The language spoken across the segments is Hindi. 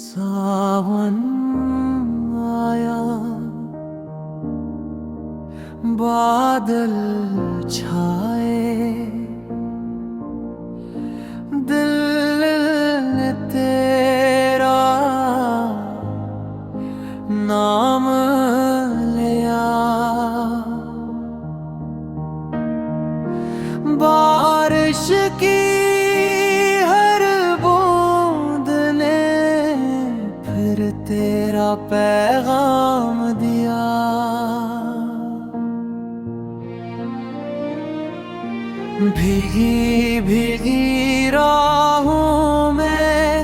सावन आया, बादल छाए, दिल ने तेरा नाम लिया। बारिश की हर बूंद ने फिर तेरा पैगाम दिया। भीगी भीगी राहों में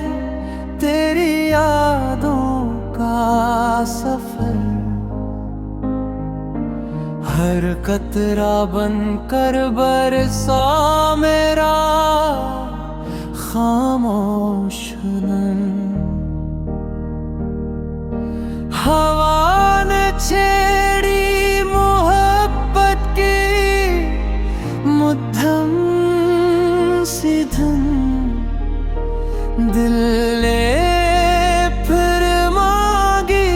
तेरी यादों का सफर, हर कतरा बनकर बरसा मेरा खामोश नम। हवा ने छेड़ी मोहब्बत की मुद्दम सी धुन, दिल ने फिर मांगी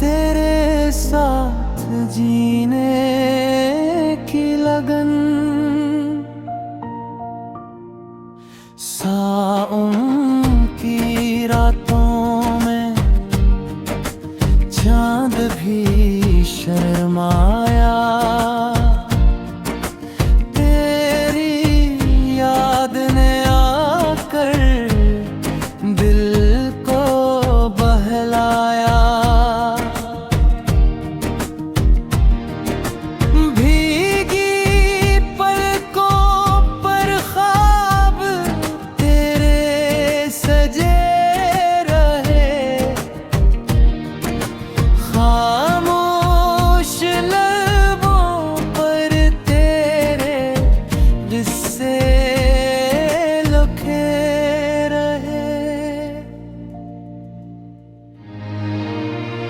तेरे साथ जीने की लगन। साओं की रातों में चांद भी शर्माया,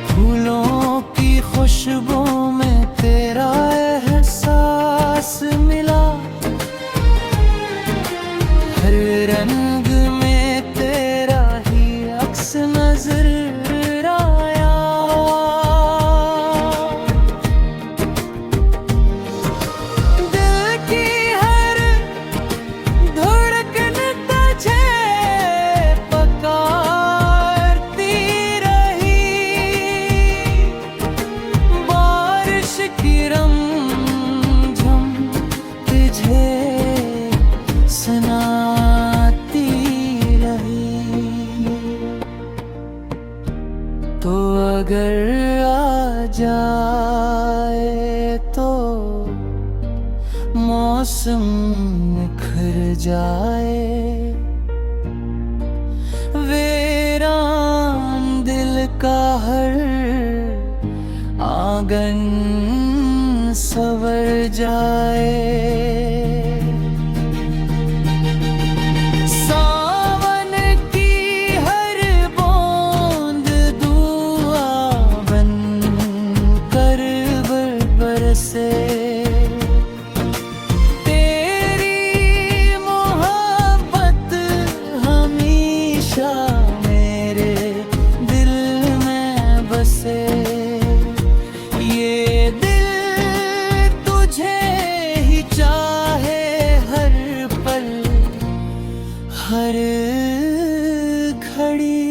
फूलों की खुशबू में तेरा एहसास मिला, हर रंग में तेरा ही अक्स नजर आया। दिल की हर धड़कन तुझे पुकारती रही, बारिश की रमझम तुझे सुनाती रही। तो अगर आ जाए तो मौसम निखर जाए, वीरान दिल का हर आंगन संवर जाए। सावन की हर बूंद दुआ बन कर बरसे, तेरी मोहब्बत हमेशा मेरे दिल में बसे। ये दिल तुझे ही चाहे हर पल हर घड़ी।